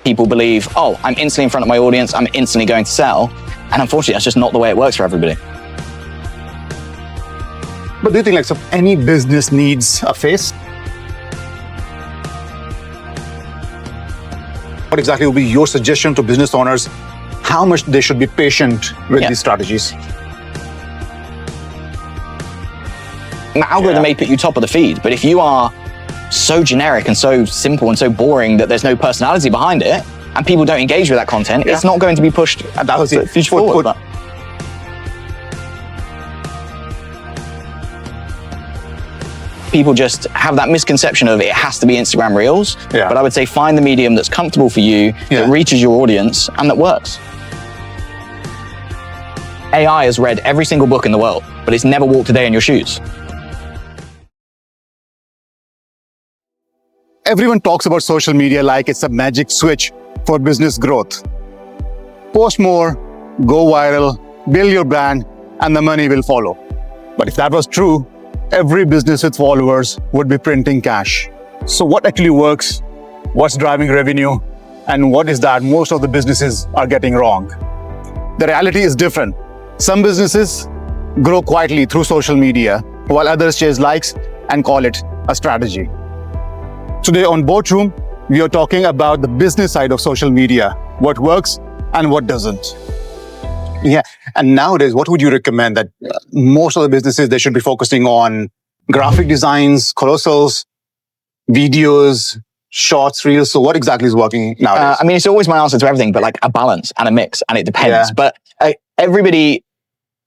people believe, oh, I'm instantly in front of my audience, I'm instantly going to sell. And unfortunately, that's just not the way it works for everybody. But do you think like so any business needs a face? What exactly would be your suggestion to business owners? How much they should be patient with these strategies? The algorithm may put you top of the feed, but if you are so generic and so simple and so boring that there's no personality behind it, and people don't engage with that content, it's not going to be pushed future forward. People just have that misconception of it has to be Instagram Reels. But I would say find the medium that's comfortable for you, that reaches your audience, and that works. AI has read every single book in the world, but it's never walked a day in your shoes. Everyone talks about social media like it's a magic switch for business growth. Post more, go viral, build your brand, and the money will follow. But if that was true, every business with followers would be printing cash. So what actually works? What's driving revenue? And what is that most of the businesses are getting wrong? The reality is different. Some businesses grow quietly through social media, while others chase likes and call it a strategy. Today on BoatRoom, we are talking about the business side of social media, what works and what doesn't. Yeah, and nowadays, what would you recommend that most of the businesses, they should be focusing on graphic designs, colossals, videos, shorts, reels? So what exactly is working nowadays? I mean, it's always my answer to everything, but like a balance and a mix, and it depends. But everybody's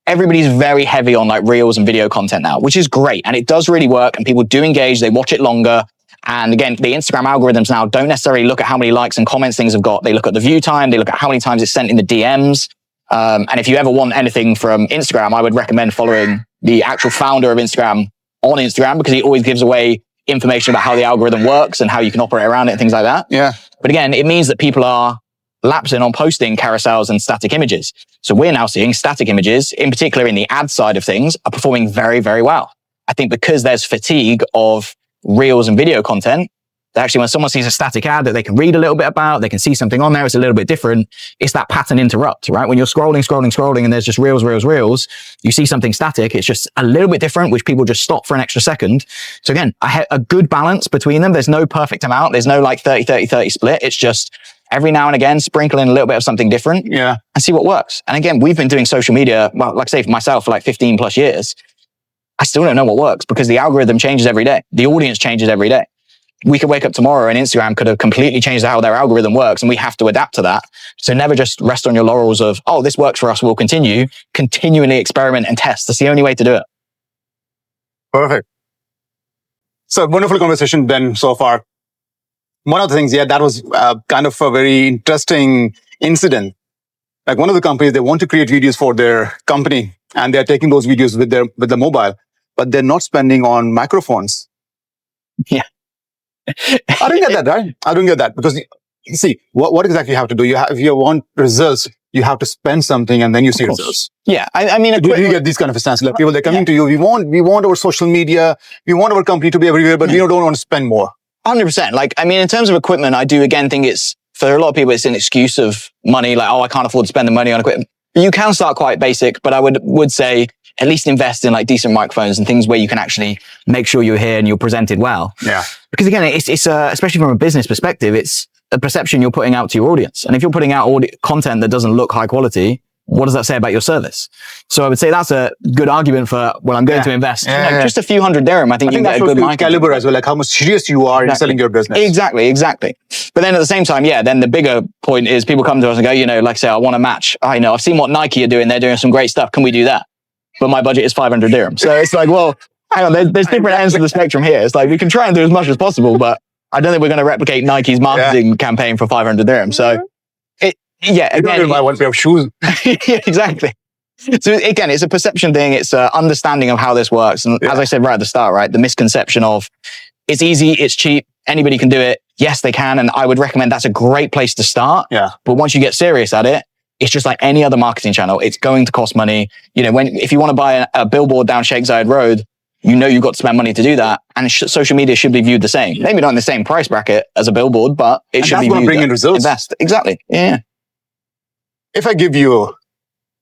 very heavy on like reels and video content now, which is great. And it does really work, and people do engage, they watch it longer. And again, the Instagram algorithms now don't necessarily look at how many likes and comments things have got. They look at the view time, they look at how many times it's sent in the DMs. And if you ever want anything from Instagram, I would recommend following the actual founder of Instagram on Instagram, because he always gives away information about how the algorithm works and how you can operate around it and things like that. But again, it means that people are lapsing on posting carousels and static images. So we're now seeing static images, in particular in the ad side of things, are performing very, very well. I think because there's fatigue of reels and video content, that actually when someone sees a static ad that they can read a little bit about, they can see something on there, it's a little bit different. It's that pattern interrupt, right? When you're scrolling, and there's just reels, you see something static, it's just a little bit different, which people just stop for an extra second. So again, I had a good balance between them. There's no perfect amount. There's no like 30-30-30 split. It's just every now and again, sprinkle in a little bit of something different and see what works. And again, we've been doing social media, well, like I say, for myself, for like 15 plus years. I still don't know what works because the algorithm changes every day. The audience changes every day. We could wake up tomorrow and Instagram could have completely changed how their algorithm works, and we have to adapt to that. So never just rest on your laurels of, oh, this works for us, we'll continue. Continually experiment and test. That's the only way to do it. Perfect. So wonderful conversation, Ben, so far. One of the things, that was kind of a very interesting incident. Like one of the companies, they want to create videos for their company, and they're taking those videos with the mobile, but they're not spending on microphones. I don't get that, right? I don't get that, because you see, what exactly you have to do? If you want results, you have to spend something and then you see results. I mean, do you get these kind of instances? Like people, they're coming to you, we want our social media, we want our company to be everywhere, but we don't want to spend more. 100%. Like, I mean, in terms of equipment, I do again think it's, for a lot of people, it's an excuse of money. Like, oh, I can't afford to spend the money on equipment. You can start quite basic, but I would say at least invest in like decent microphones and things where you can actually make sure you're here and you're presented well. Because again, it's especially from a business perspective, it's a perception you're putting out to your audience. And if you're putting out content that doesn't look high quality, what does that say about your service? So I would say that's a good argument for, well, I'm going to invest just a few $100 dirham. I think you can get a good market caliber as well, like how much serious you are in selling your business. Exactly. But then at the same time, then the bigger point is people come to us and go, like I say, I want to match. I've seen what Nike are doing. They're doing some great stuff. Can we do that? But my budget is 500 dirham. So it's like, well, hang on, there's different ends of the spectrum here. It's like, we can try and do as much as possible, but I don't think we're going to replicate Nike's marketing campaign for 500 dirham. So again, buy one pair of shoes. Exactly. So again, it's a perception thing. It's an understanding of how this works. And as I said right at the start, right, the misconception of it's easy, it's cheap, anybody can do it. Yes, they can. And I would recommend that's a great place to start. But once you get serious at it, it's just like any other marketing channel. It's going to cost money. If you want to buy a billboard down Sheikh Zayed Road, you know you've got to spend money to do that. And social media should be viewed the same. Maybe not in the same price bracket as a billboard, but it should be viewed. That's going to bring in results. Invest. Exactly. Yeah. If I give you,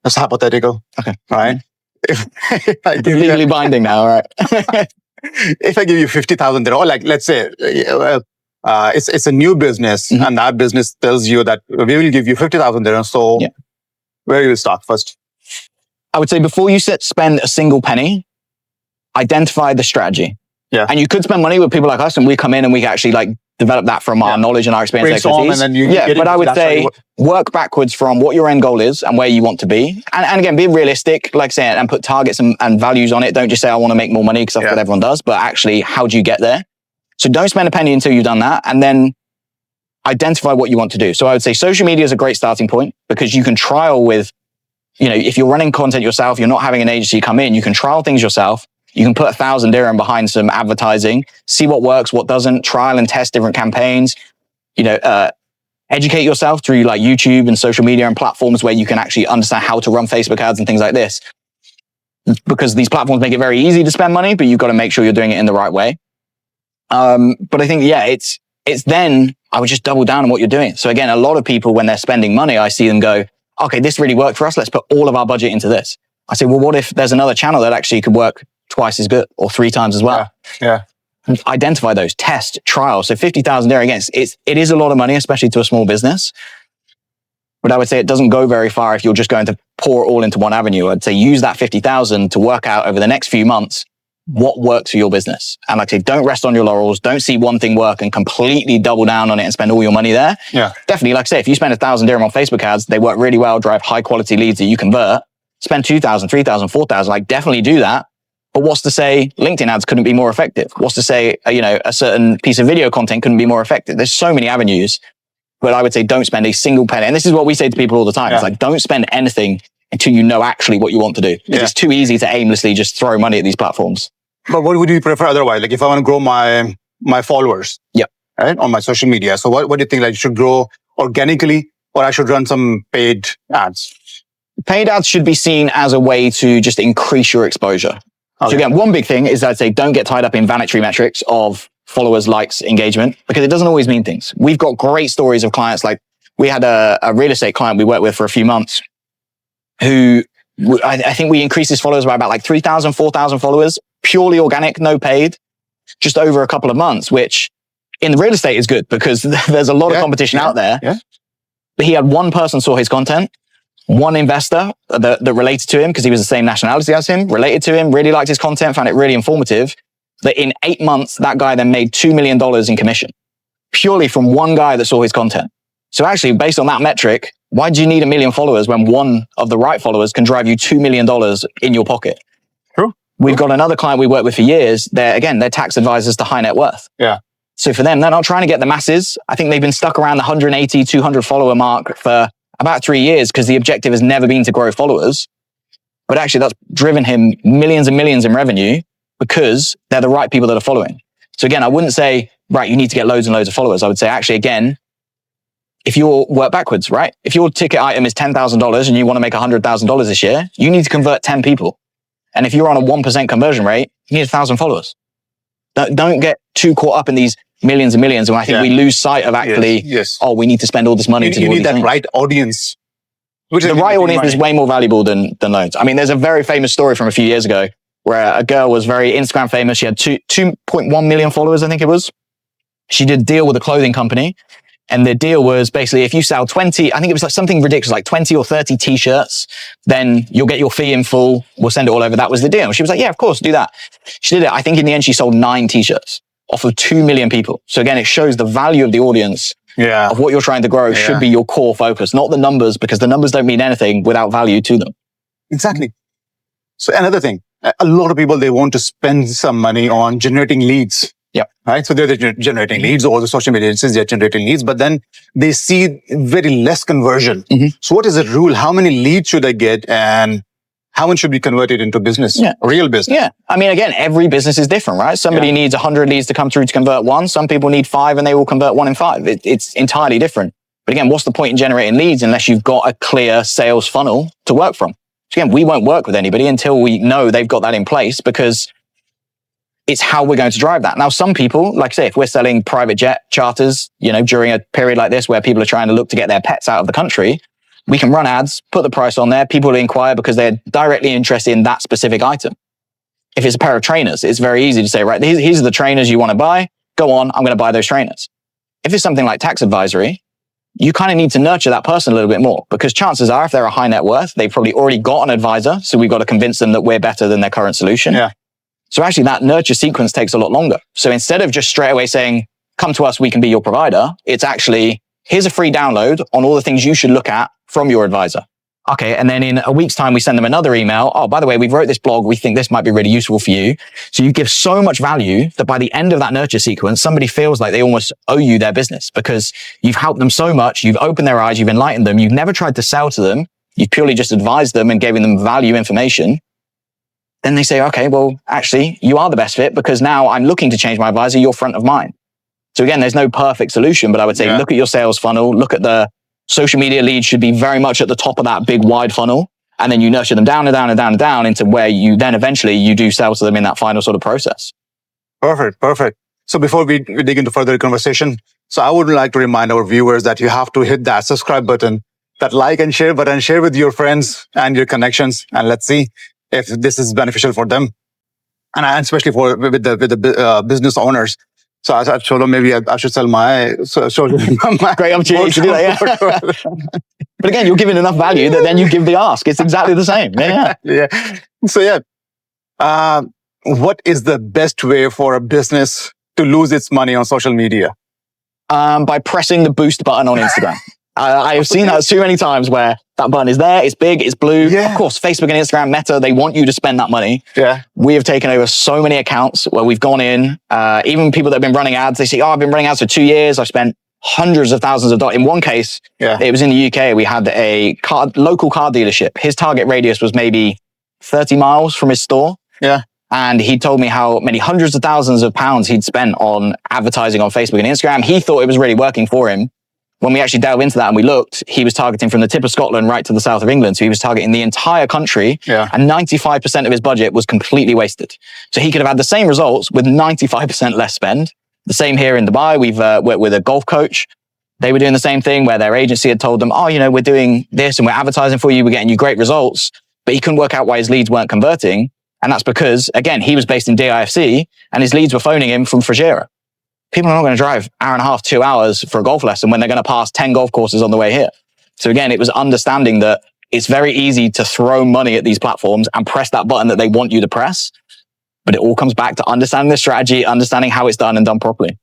that's hypothetical. Okay. All right. If I give legally binding now, all right. If I give you 50,000 dirham, or like, let's say, it's a new business, and that business tells you that we will give you 50,000 dirham. So where do you start first? I would say before you spend a single penny, identify the strategy. Yeah. And you could spend money with people like us, and we come in and we actually like develop that from our knowledge and our experience. And then but I would say work backwards from what your end goal is and where you want to be. And again, be realistic, like saying, and put targets and values on it. Don't just say, I want to make more money because that's what everyone does, but actually, how do you get there? So don't spend a penny until you've done that. And then identify what you want to do. So I would say social media is a great starting point because you can trial with, if you're running content yourself, you're not having an agency come in, you can trial things yourself. You can put 1,000 dirham behind some advertising, see what works, what doesn't, trial and test different campaigns, educate yourself through like YouTube and social media and platforms where you can actually understand how to run Facebook ads and things like this. Because these platforms make it very easy to spend money, but you've got to make sure you're doing it in the right way. But I think, it's then I would just double down on what you're doing. So again, a lot of people, when they're spending money, I see them go, okay, this really worked for us. Let's put all of our budget into this. I say, well, what if there's another channel that actually could work twice as good or 3 times as well? Yeah. Identify those, test, trial. So 50,000 there again, it is a lot of money, especially to a small business. But I would say it doesn't go very far if you're just going to pour it all into one avenue. I'd say use that 50,000 to work out over the next few months what works for your business. And like I say, don't rest on your laurels. Don't see one thing work and completely double down on it and spend all your money there. Yeah. Definitely, like I say, if you spend 1,000 dirham on Facebook ads, they work really well, drive high quality leads that you convert. Spend 2,000, 3,000, 4,000, like definitely do that. But what's to say LinkedIn ads couldn't be more effective? What's to say, a certain piece of video content couldn't be more effective? There's so many avenues, but I would say don't spend a single penny. And this is what we say to people all the time. It's like, don't spend anything until you know actually what you want to do. Because it's too easy to aimlessly just throw money at these platforms. But what would you prefer otherwise? Like if I want to grow my followers, right, on my social media. So what do you think? Like, should grow organically, or I should run some paid ads? Paid ads should be seen as a way to just increase your exposure. Okay. So again, one big thing is I'd say don't get tied up in vanity metrics of followers, likes, engagement, because it doesn't always mean things. We've got great stories of clients. Like we had a real estate client we worked with for a few months who I think we increased his followers by about like 3,000, 4,000 followers, purely organic, no paid, just over a couple of months, which in the real estate is good because there's a lot of competition out there. Yeah. But he had one person saw his content, one investor that related to him because he was the same nationality as him, related to him, really liked his content, found it really informative. That in 8 months, that guy then made $2 million in commission purely from one guy that saw his content. So actually, based on that metric, why do you need 1 million followers when one of the right followers can drive you $2 million in your pocket? True. We've got another client we worked with for years. They're tax advisors to high net worth. Yeah. So for them, they're not trying to get the masses. I think they've been stuck around the 180, 200 follower mark for about 3 years because the objective has never been to grow followers. But actually that's driven him millions and millions in revenue because they're the right people that are following. So again, I wouldn't say, right, you need to get loads and loads of followers. I would say actually, again, if you work backwards, right? If your ticket item is $10,000 and you want to make $100,000 this year, you need to convert 10 people. And if you're on a 1% conversion rate, you need 1,000 followers. Don't get too caught up in these millions and millions. And I think we lose sight of actually, we need to spend all this money to do you all need that things. right audience. The right audience is way more valuable than loads. I mean, there's a very famous story from a few years ago where a girl was very Instagram famous. She had 2.1 million followers, I think it was. She did a deal with a clothing company. And the deal was basically if you sell 20, I think it was like something ridiculous, like 20 or 30 t-shirts, then you'll get your fee in full. We'll send it all over. That was the deal. She was like, yeah, of course, do that. She did it. I think in the end, she sold 9 t-shirts off of 2 million people. So again, it shows the value of the audience of what you're trying to grow should be your core focus, not the numbers, because the numbers don't mean anything without value to them. Exactly. So another thing, a lot of people, they want to spend some money on generating leads. Yeah. Right. So they're generating leads, or the social media agencies, they're generating leads, but then they see very less conversion. Mm-hmm. So what is the rule? How many leads should I get and how much should be converted into business? Real business. Yeah. I mean, again, every business is different, right? Somebody needs 100 leads to come through to convert 1. Some people need 5 and they will convert 1 in 5. It's entirely different. But again, what's the point in generating leads unless you've got a clear sales funnel to work from? So again, we won't work with anybody until we know they've got that in place because it's how we're going to drive that. Now, some people, like I say, if we're selling private jet charters, during a period like this where people are trying to look to get their pets out of the country, we can run ads, put the price on there. People will inquire because they're directly interested in that specific item. If it's a pair of trainers, it's very easy to say, right, these are the trainers you want to buy. Go on, I'm going to buy those trainers. If it's something like tax advisory, you kind of need to nurture that person a little bit more, because chances are if they're a high net worth, they've probably already got an advisor. So we've got to convince them that we're better than their current solution. Yeah. So actually that nurture sequence takes a lot longer. So instead of just straight away saying, come to us, we can be your provider, it's actually, here's a free download on all the things you should look at from your advisor. Okay. And then in a week's time, we send them another email. Oh, by the way, we've wrote this blog. We think this might be really useful for you. So you give so much value that by the end of that nurture sequence, somebody feels like they almost owe you their business because you've helped them so much. You've opened their eyes. You've enlightened them. You've never tried to sell to them. You've purely just advised them and given them value information. Then they say, okay, well, actually, you are the best fit because now I'm looking to change my advisor. You're front of mind. So again, there's no perfect solution, but I would say, look at your sales funnel, look at the social media leads should be very much at the top of that big wide funnel. And then you nurture them down and down and down and down into where you then eventually you do sell to them in that final sort of process. Perfect. So before we dig into further conversation, so I would like to remind our viewers that you have to hit that subscribe button, that like and share button, share with your friends and your connections. And let's see if this is beneficial for them. And especially with the business owners. So I told them maybe I should sell my great opportunity to do that. Yeah. But again, you're giving enough value that then you give the ask. It's exactly the same. Yeah. So what is the best way for a business to lose its money on social media? By pressing the boost button on Instagram. I have seen that too many times where that button is there, it's big, it's blue. Yeah. Of course, Facebook and Instagram, Meta, they want you to spend that money. Yeah. We have taken over so many accounts where we've gone in, even people that have been running ads, they say, oh, I've been running ads for 2 years. I've spent hundreds of thousands of dollars. In one case, it was in the UK. We had a local car dealership. His target radius was maybe 30 miles from his store. Yeah. And he told me how many hundreds of thousands of pounds he'd spent on advertising on Facebook and Instagram. He thought it was really working for him. When we actually delved into that and we looked, he was targeting from the tip of Scotland right to the south of England. So he was targeting the entire country, and 95% of his budget was completely wasted. So he could have had the same results with 95% less spend. The same here in Dubai. We've worked with a golf coach. They were doing the same thing where their agency had told them, oh, we're doing this and we're advertising for you. We're getting you great results. But he couldn't work out why his leads weren't converting. And that's because, again, he was based in DIFC and his leads were phoning him from Fujairah. People are not going to drive hour and a half, 2 hours for a golf lesson when they're going to pass 10 golf courses on the way here. So again, it was understanding that it's very easy to throw money at these platforms and press that button that they want you to press. But it all comes back to understanding the strategy, understanding how it's done and done properly.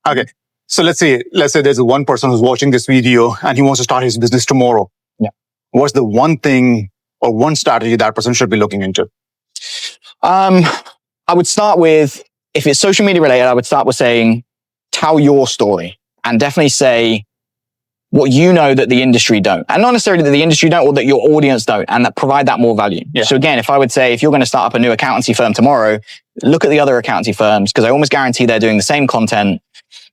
Okay. So let's say there's one person who's watching this video and he wants to start his business tomorrow. Yeah. What's the one thing or one strategy that person should be looking into? I would start with, if it's social media related, I would start with saying, tell your story and definitely say what you know that the industry don't. And not necessarily that the industry don't or that your audience don't, and that provide that more value. Yeah. So again, if I would say, if you're going to start up a new accountancy firm tomorrow, look at the other accountancy firms because I almost guarantee they're doing the same content.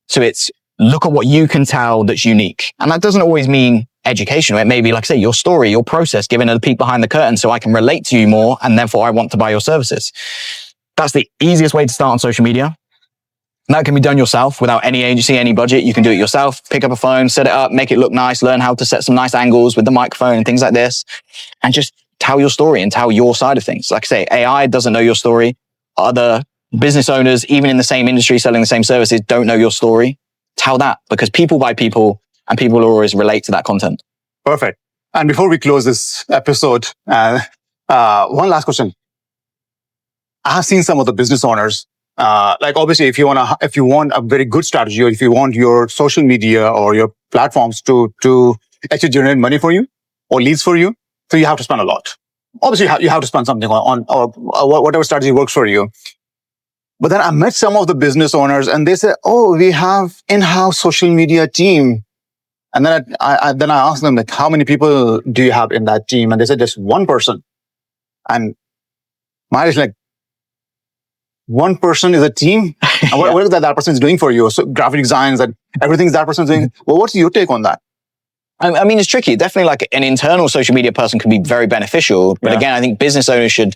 So it's look at what you can tell that's unique. And that doesn't always mean educational. It may be, like I say, your story, your process, giving a peek behind the curtain so I can relate to you more and therefore I want to buy your services. That's the easiest way to start on social media. And that can be done yourself without any agency, any budget. You can do it yourself. Pick up a phone, set it up, make it look nice, learn how to set some nice angles with the microphone and things like this. And just tell your story and tell your side of things. Like I say, AI doesn't know your story. Other business owners, even in the same industry, selling the same services, don't know your story. Tell that because people buy people and people will always relate to that content. Perfect. And before we close this episode, one last question. I have seen some of the business owners, like obviously if you want a very good strategy or if you want your social media or your platforms to actually generate money for you or leads for you, so you have to spend a lot. Obviously you have to spend something on or whatever strategy works for you. But then I met some of the business owners and they said, oh, we have in-house social media team. And then I asked them, like, how many people do you have in that team? And they said, just one person. And mine is like, one person is a team? And what is that person is doing for you? So graphic designs and everything that person is doing. Well, what's your take on that? I mean, it's tricky. Definitely like an internal social media person can be very beneficial. But again, I think business owners should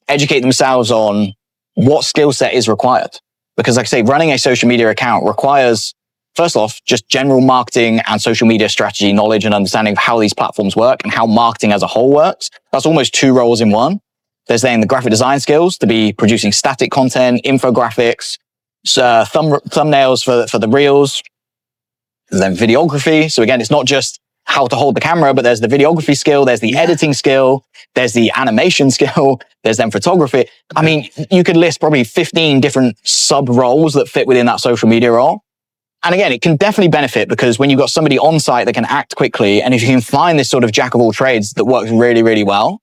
educate themselves on what skill set is required. Because like I say, running a social media account requires, first off, just general marketing and social media strategy knowledge and understanding of how these platforms work and how marketing as a whole works. That's almost 2 roles in one. There's then the graphic design skills to be producing static content, infographics, thumbnails for the reels. There's then videography. So again, it's not just how to hold the camera, but there's the videography skill, there's the editing skill, there's the animation skill, there's then photography. I mean, you could list probably 15 different sub roles that fit within that social media role. And again, it can definitely benefit because when you've got somebody on site that can act quickly, and if you can find this sort of jack of all trades that works really, really well.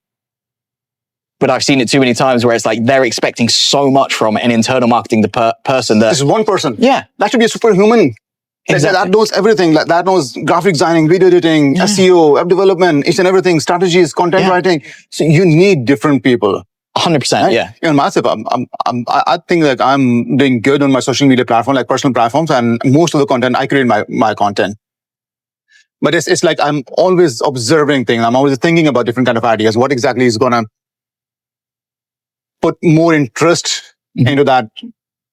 But I've seen it too many times where it's like they're expecting so much from an internal marketing person that... This is one person. Yeah. That should be a superhuman. Exactly. That knows everything. That knows graphic designing, video editing, SEO, web development, each and everything, strategies, content writing. So you need different people. 100%, right? Yeah. Even myself, I think that I'm doing good on my social media platform, like personal platforms, and most of the content, I create my content. But it's like I'm always observing things. I'm always thinking about different kind of ideas. What exactly is going to put more interest into that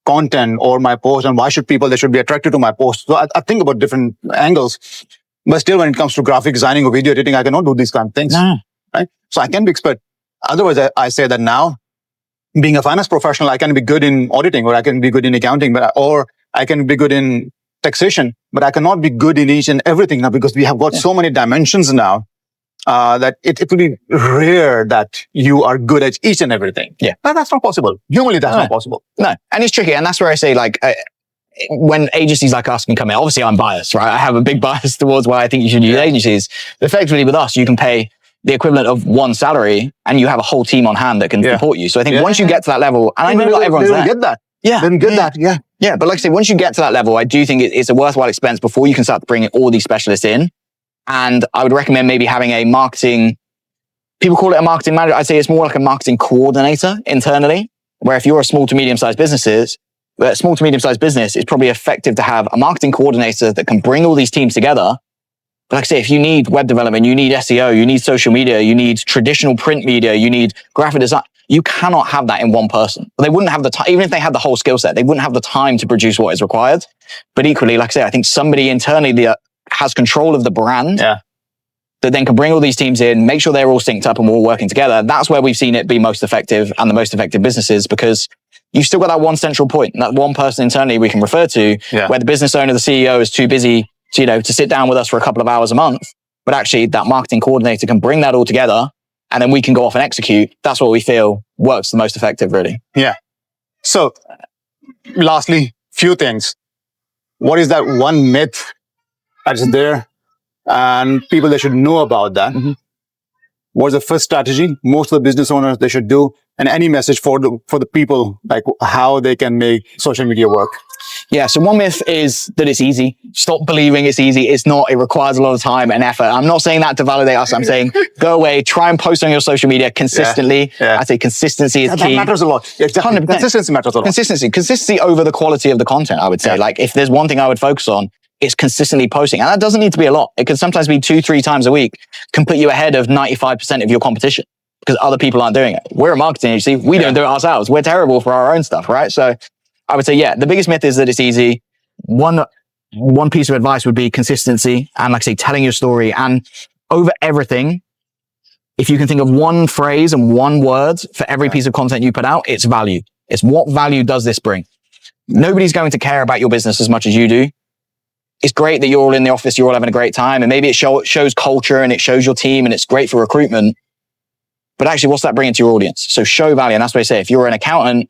content or my post, and why should they should be attracted to my post. So I think about different angles, but still when it comes to graphic designing or video editing, I cannot do these kind of things, right? So I can be expert. Otherwise, I say that now, being a finance professional, I can be good in auditing, or I can be good in accounting, or I can be good in taxation, but I cannot be good in each and everything now because we have got so many dimensions now that it will be rare that you are good at each and everything. Yeah. But that's not possible. Humanly, that's not possible. No. And it's tricky. And that's where I say, like, when agencies like us can come in, obviously I'm biased, right? I have a big bias towards why I think you should use agencies. But effectively with us, you can pay the equivalent of one salary and you have a whole team on hand that can support you. So I think once you get to that level, and I know not everyone's there. Get that. Yeah. Then get that. Yeah. Yeah. But like I say, once you get to that level, I do think it's a worthwhile expense before you can start bringing all these specialists in. And I would recommend maybe having a marketing, people call it a marketing manager. I'd say it's more like a marketing coordinator internally, where if you're a small to medium-sized business, it's probably effective to have a marketing coordinator that can bring all these teams together. But like I say, if you need web development, you need SEO, you need social media, you need traditional print media, you need graphic design, you cannot have that in one person. They wouldn't have the time, even if they had the whole skill set, they wouldn't have the time to produce what is required. But equally, like I say, I think somebody internally that has control of the brand that then can bring all these teams in, make sure they're all synced up and we're all working together. That's where we've seen it be most effective and the most effective businesses, because you've still got that one central point, that one person internally we can refer to where the business owner, the CEO is too busy to sit down with us for a couple of hours a month. But actually that marketing coordinator can bring that all together and then we can go off and execute. That's what we feel works the most effective, really. Yeah. So lastly, few things. What is that one myth that is there and people, they should know about that? What's the first strategy most of the business owners they should do, and any message for the people, like how they can make social media work? Yeah, so one myth is that it's easy. Stop believing it's easy. It's not. It requires a lot of time and effort. I'm not saying that to validate us. I'm saying go away, try and post on your social media consistently. I say consistency is key. That matters a lot. Exactly. 100%. Consistency matters a lot. Consistency over the quality of the content, I would say. Like if there's one thing I would focus on, it's consistently posting. And that doesn't need to be a lot. It can sometimes be 2-3 times a week, can put you ahead of 95% of your competition because other people aren't doing it. We're a marketing agency. We don't do it ourselves. We're terrible for our own stuff, right? So I would say, the biggest myth is that it's easy. One piece of advice would be consistency and, like I say, telling your story. And over everything, if you can think of one phrase and one word for every piece of content you put out, it's value. It's what value does this bring? Nobody's going to care about your business as much as you do. It's great that you're all in the office, you're all having a great time, and maybe it shows culture and it shows your team and it's great for recruitment. But actually, what's that bringing to your audience? So show value. And that's what I say. If you're an accountant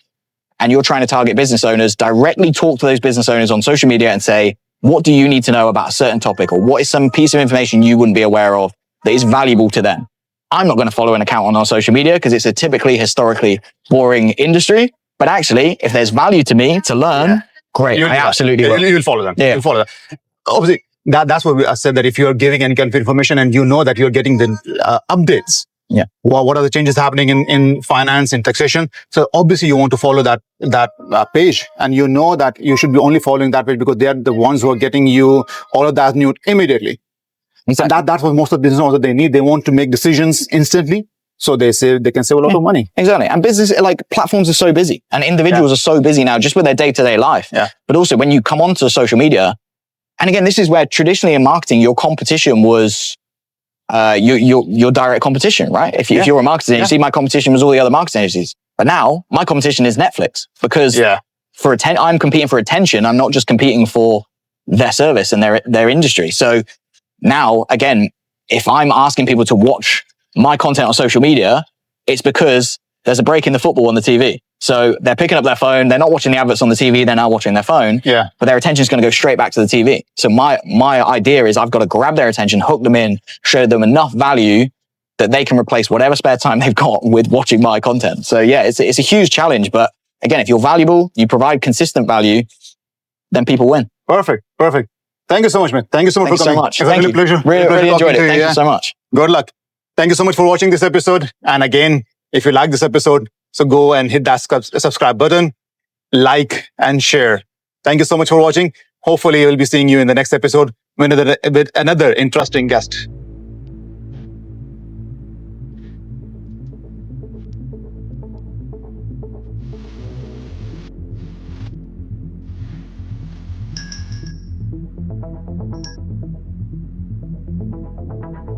and you're trying to target business owners, directly talk to those business owners on social media and say, what do you need to know about a certain topic? Or what is some piece of information you wouldn't be aware of that is valuable to them? I'm not going to follow an accountant on social media because it's a typically historically boring industry. But actually, if there's value to me to learn, great. I absolutely will. You'll follow them. You'll follow them. Obviously, that's what I said, that if you're giving any kind of information and you know that you're getting the updates, what are the changes happening in finance, in taxation? So obviously you want to follow that page, and you know that you should be only following that page because they are the ones who are getting you all of that news immediately. Exactly. And that's what most of the business owners they need. They want to make decisions instantly. So they can save a lot of money. Exactly. And business, like platforms are so busy and individuals are so busy now just with their day-to-day life. Yeah. But also when you come onto social media, and again, this is where traditionally in marketing, your competition was your direct competition, right? If you're a marketing agency, my competition was all the other marketing agencies. But now my competition is Netflix because I'm competing for attention. I'm not just competing for their service and their industry. So now, again, if I'm asking people to watch my content on social media, it's because there's a break in the football on the TV. So they're picking up their phone. They're not watching the adverts on the TV. They're now watching their phone. Yeah. But their attention is going to go straight back to the TV. So my idea is I've got to grab their attention, hook them in, show them enough value that they can replace whatever spare time they've got with watching my content. So yeah, it's a huge challenge. But again, if you're valuable, you provide consistent value, then people win. Perfect. Thank you so much, man. Thank you so much for coming. So much. It's a really pleasure. Really enjoyed it. Thank you so much. Good luck. Thank you so much for watching this episode. And again, if you like this episode, so go and hit that subscribe button, like and share. Thank you so much for watching. Hopefully, we'll be seeing you in the next episode with another interesting guest.